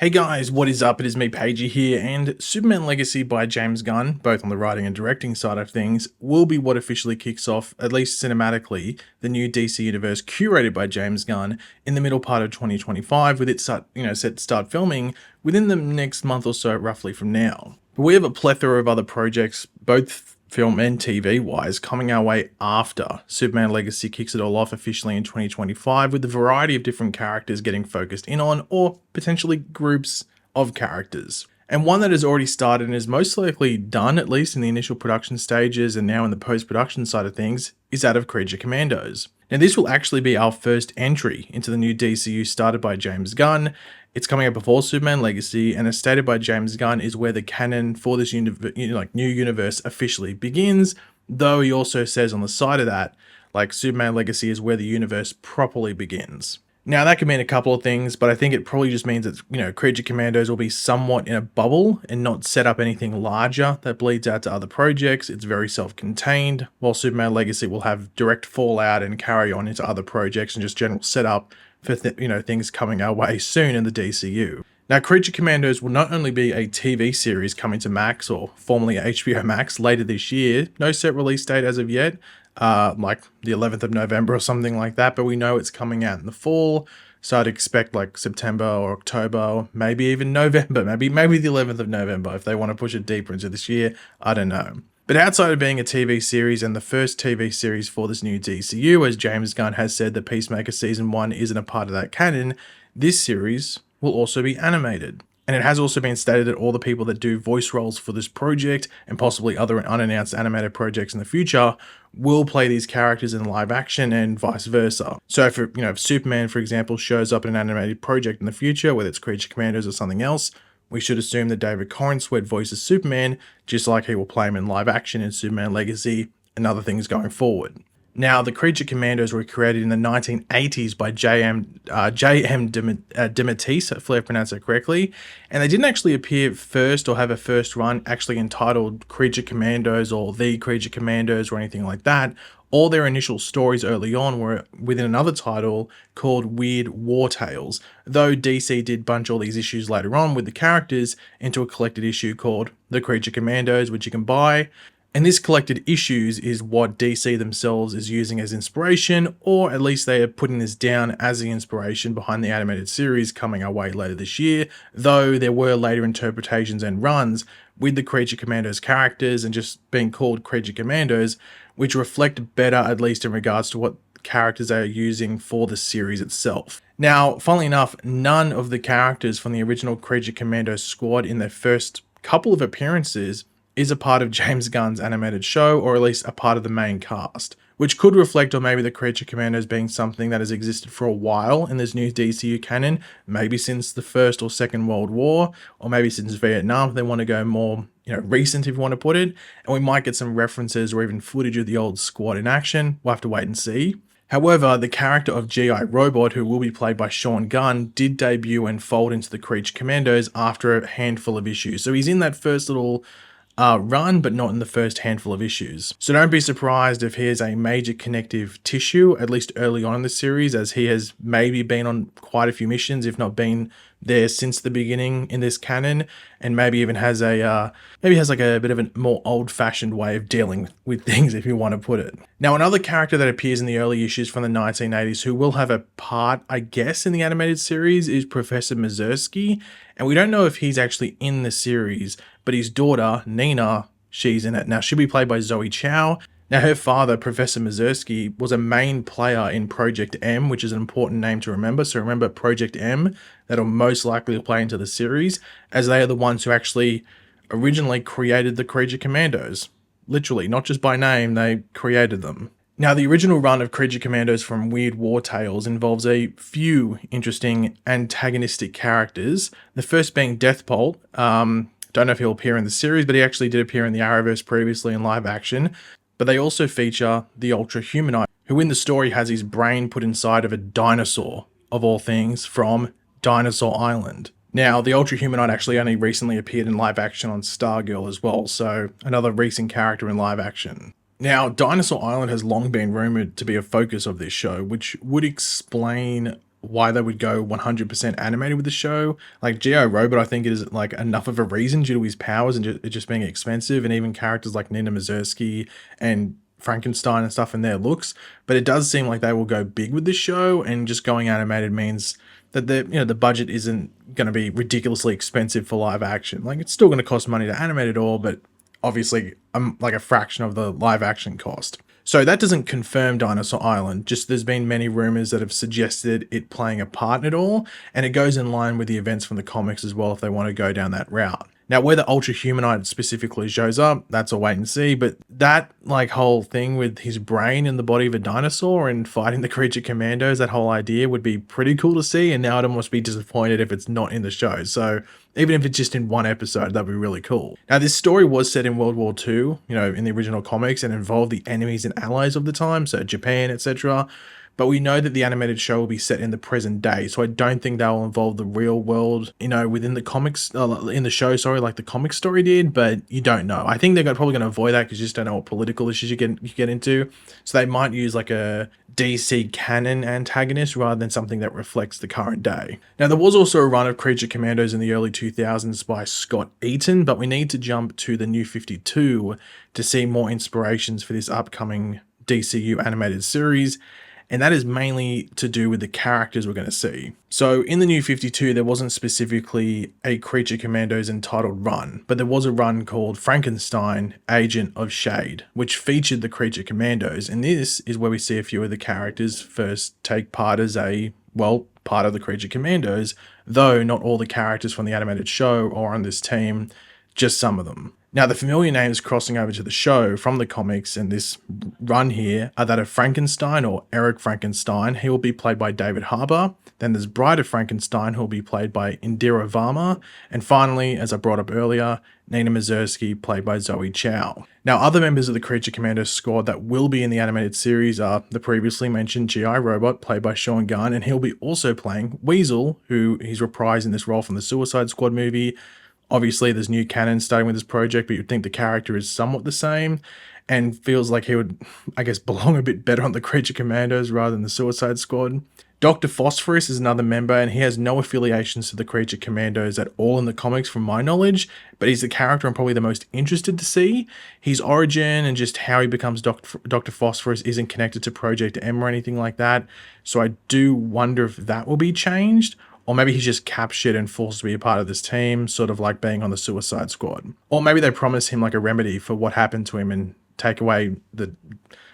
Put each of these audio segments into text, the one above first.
Hey guys, what is up? It is me, Pagey here, and Superman Legacy by James Gunn, both on the writing and directing side of things, will be what officially kicks off, at least cinematically, the new DC Universe curated by James Gunn in the middle part of 2025, with it set to start filming within the next month or so, roughly from now. But we have a plethora of other projects, both film and TV wise, coming our way after Superman Legacy kicks it all off officially in 2025, with a variety of different characters getting focused in on, or potentially groups of characters. And one that has already started and is most likely done, at least in the initial production stages and now in the post-production side of things, is that of Creature Commandos. Now this will actually be our first entry into the new DCU started by James Gunn. It's coming out before Superman Legacy, and as stated by James Gunn, is where the canon for this new universe officially begins, though he also says on the side of that, Superman Legacy is where the universe properly begins. Now that could mean a couple of things, but I think it probably just means that, Creature Commandos will be somewhat in a bubble and not set up anything larger that bleeds out to other projects. It's very self-contained, while Superman Legacy will have direct fallout and carry on into other projects and just general setup for things coming our way soon in the DCU. Now, Creature Commandos will not only be a TV series coming to Max, or formerly HBO Max, later this year. No set release date as of yet, like the 11th of November or something like that, but we know it's coming out in the fall, so I'd expect like September or October, or maybe even November, maybe the 11th of November if they want to push it deeper into this year. I don't know. But outside of being a TV series and the first TV series for this new DCU, as James Gunn has said that Peacemaker Season 1 isn't a part of that canon, this series will also be animated. And it has also been stated that all the people that do voice roles for this project and possibly other unannounced animated projects in the future will play these characters in live action and vice versa. So if Superman, for example, shows up in an animated project in the future, whether it's Creature Commandos or something else, we should assume that David Corenswet voices Superman, just like he will play him in live action in Superman Legacy and other things going forward. Now, the Creature Commandos were created in the 1980s by J.M. DeMatteis, hopefully I pronounced that correctly, and they didn't actually appear first or have a first run actually entitled Creature Commandos or The Creature Commandos or anything like that. All their initial stories early on were within another title called Weird War Tales, though DC did bunch all these issues later on with the characters into a collected issue called The Creature Commandos, which you can buy. And this collected issues is what DC themselves is using as inspiration, or at least they are putting this down as the inspiration behind the animated series coming our way later this year, though there were later interpretations and runs with the Creature Commandos characters and just being called Creature Commandos, which reflect better, at least in regards to what characters they are using for the series itself. Now, funnily enough, none of the characters from the original Creature Commandos squad in their first couple of appearances is a part of James Gunn's animated show, or at least a part of the main cast, which could reflect on maybe the Creature Commandos being something that has existed for a while in this new DCU canon, maybe since the First or Second World War, or maybe since Vietnam, if they want to go more, recent if you want to put it, and we might get some references or even footage of the old squad in action. We'll have to wait and see. However, the character of G.I. Robot, who will be played by Sean Gunn, did debut and fold into the Creature Commandos after a handful of issues. So he's in that first little run, but not in the first handful of issues. So don't be surprised if he is a major connective tissue, at least early on in the series, as he has maybe been on quite a few missions, if not been there since the beginning in this canon, and maybe even has a bit of a more old-fashioned way of dealing with things, if you want to put it. Now, another character that appears in the early issues from the 1980s who will have a part, I guess, in the animated series is Professor Mazursky, and we don't know if he's actually in the series, but his daughter, Nina, she's in it. Now, she'll be played by Zoe Chow. Now, her father, Professor Mazursky, was a main player in Project M, which is an important name to remember. So remember Project M, that'll most likely play into the series, as they are the ones who actually originally created the Creature Commandos. Literally, not just by name, they created them. Now, the original run of Creature Commandos from Weird War Tales involves a few interesting antagonistic characters. The first being Deathbolt. Don't know if he'll appear in the series, but he actually did appear in the Arrowverse previously in live action. But they also feature the Ultra Humanite, who in the story has his brain put inside of a dinosaur, of all things, from Dinosaur Island. Now, the Ultra Humanite actually only recently appeared in live action on Stargirl as well, so another recent character in live action. Now, Dinosaur Island has long been rumoured to be a focus of this show, which would explain why they would go 100% animated with the show. Like G.I. Robot, I think is like enough of a reason due to his powers and it just being expensive, and even characters like Nina Mazursky and Frankenstein and stuff in their looks. But it does seem like they will go big with the show, and just going animated means that the budget isn't going to be ridiculously expensive for live action. Like it's still going to cost money to animate it all, but obviously like a fraction of the live action cost. So that doesn't confirm Dinosaur Island, just there's been many rumors that have suggested it playing a part in it all, and it goes in line with the events from the comics as well if they want to go down that route. Now, whether Ultra Humanite specifically shows up, that's a wait and see, but that like whole thing with his brain in the body of a dinosaur and fighting the creature commandos, that whole idea would be pretty cool to see, and now I'd almost be disappointed if it's not in the show. So even if it's just in one episode, that'd be really cool. Now, this story was set in World War II, in the original comics, and involved the enemies and allies of the time, so Japan, etc. But we know that the animated show will be set in the present day, so I don't think that will involve the real world, within the comics, in the show, sorry, like the comic story did, but you don't know. I think they're probably going to avoid that because you just don't know what political issues you get into. So they might use like a DC canon antagonist rather than something that reflects the current day. Now, there was also a run of Creature Commandos in the early 2000s by Scott Eaton, but we need to jump to the New 52 to see more inspirations for this upcoming DCU animated series. And that is mainly to do with the characters we're going to see. So in the New 52, there wasn't specifically a Creature Commandos entitled run, but there was a run called Frankenstein, Agent of Shade, which featured the Creature Commandos. And this is where we see a few of the characters first take part as part of the Creature Commandos, though not all the characters from the animated show are on this team, just some of them. Now, the familiar names crossing over to the show from the comics and this run here are that of Frankenstein, or Eric Frankenstein. He will be played by David Harbour. Then there's Bride of Frankenstein, who will be played by Indira Varma. And finally, as I brought up earlier, Nina Mazursky, played by Zoe Chow. Now, other members of the Creature Commandos squad that will be in the animated series are the previously mentioned G.I. Robot, played by Sean Gunn, and he'll be also playing Weasel, who he's reprising this role from the Suicide Squad movie. Obviously, there's new canon starting with this project, but you'd think the character is somewhat the same and feels like he would, I guess, belong a bit better on the Creature Commandos rather than the Suicide Squad. Dr. Phosphorus is another member, and he has no affiliations to the Creature Commandos at all in the comics from my knowledge, but he's the character I'm probably the most interested to see. His origin and just how he becomes Dr. Phosphorus isn't connected to Project M or anything like that, so I do wonder if that will be changed. Or maybe he's just captured and forced to be a part of this team, sort of like being on the Suicide Squad. Or maybe they promise him like a remedy for what happened to him and take away the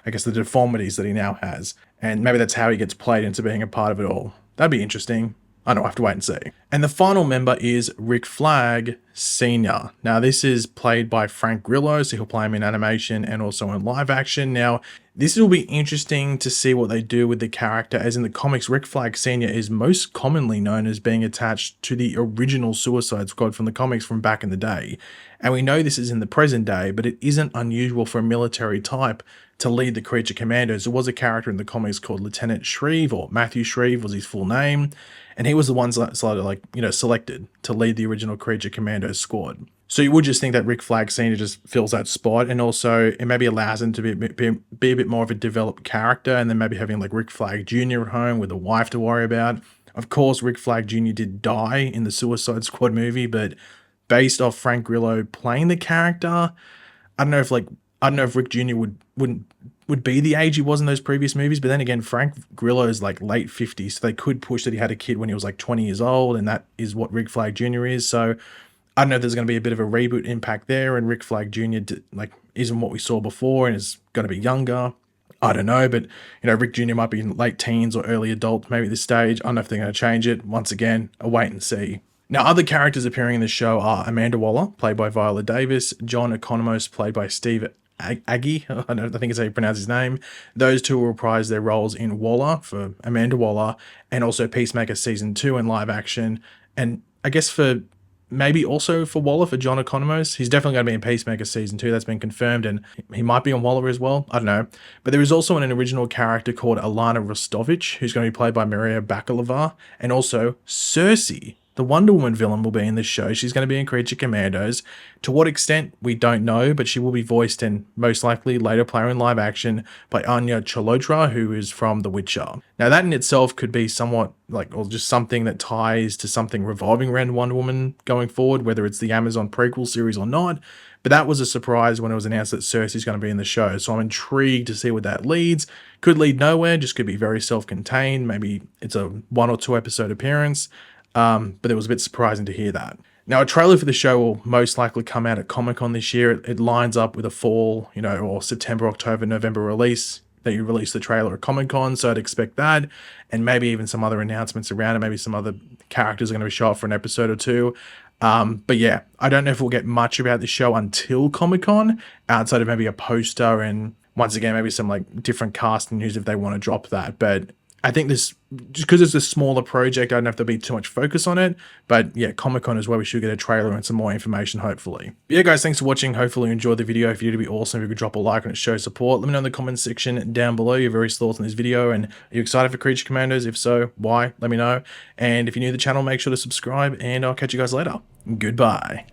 deformities that he now has. And maybe that's how he gets played into being a part of it all. That'd be interesting. I don't know, I have to wait and see. And the final member is Rick Flag Sr. Now, this is played by Frank Grillo, so he'll play him in animation and also in live action. Now, this will be interesting to see what they do with the character, as in the comics, Rick Flag Sr. is most commonly known as being attached to the original Suicide Squad from the comics from back in the day. And we know this is in the present day, but it isn't unusual for a military type to lead the Creature Commandos. There was a character in the comics called Lieutenant Shreve, or Matthew Shreve was his full name, and he was the one selected to lead the original Creature Commandos squad. So you would just think that Rick Flag Sr. just fills that spot, and also it maybe allows him to be a bit more of a developed character, and then maybe having like Rick Flag Jr. at home with a wife to worry about. Of course, Rick Flag Jr. did die in the Suicide Squad movie, but based off Frank Grillo playing the character, I don't know if Rick Jr. would be the age he was in those previous movies, but then again, Frank Grillo is like late 50s, so they could push that he had a kid when he was like 20 years old, and that is what Rick Flag Jr. is. So I don't know if there's going to be a bit of a reboot impact there, and Rick Flag Jr. Isn't what we saw before and is going to be younger. I don't know, but Rick Jr. might be in late teens or early adult maybe at this stage. I don't know if they're going to change it. Once again, a wait and see. Now, other characters appearing in the show are Amanda Waller, played by Viola Davis, John Economos, played by Steve Agee, I think it's how you pronounce his name. Those two will reprise their roles in Waller for Amanda Waller, and also Peacemaker Season 2 in live action. And I guess maybe also for Waller, for John Economos. He's definitely going to be in Peacemaker Season 2, that's been confirmed, and he might be on Waller as well, I don't know. But there is also an original character called Alana Rostovich, who's going to be played by Maria Bakalova, and also Cersei, the Wonder Woman villain will be in this show. She's going to be in Creature Commandos. To what extent, we don't know, but she will be voiced in, most likely, later player in live action by Anya Chalotra, who is from The Witcher. Now, that in itself could be somewhat or just something that ties to something revolving around Wonder Woman going forward, whether it's the Amazon prequel series or not. But that was a surprise when it was announced that Cersei's going to be in the show. So I'm intrigued to see where that leads. Could lead nowhere, just could be very self-contained. Maybe it's a 1 or 2 episode appearance. But it was a bit surprising to hear that. Now, a trailer for the show will most likely come out at Comic-Con this year. It lines up with a fall, or September, October, November release. That you release the trailer at Comic-Con, so I'd expect that, and maybe even some other announcements around it. Maybe some other characters are going to be shot for an episode or 2. But yeah, I don't know if we'll get much about the show until Comic-Con, outside of maybe a poster and, once again, maybe some different casting news if they want to drop that. But I think this, just because it's a smaller project, I don't know if there'll be too much focus on it. But yeah, Comic-Con is where we should get a trailer and some more information, hopefully. But yeah, guys, thanks for watching. Hopefully you enjoyed the video. If you did, it'd be awesome if you could drop a like and it shows support. Let me know in the comments section down below your various thoughts on this video. And are you excited for Creature Commandos? If so, why? Let me know. And if you're new to the channel, make sure to subscribe, and I'll catch you guys later. Goodbye.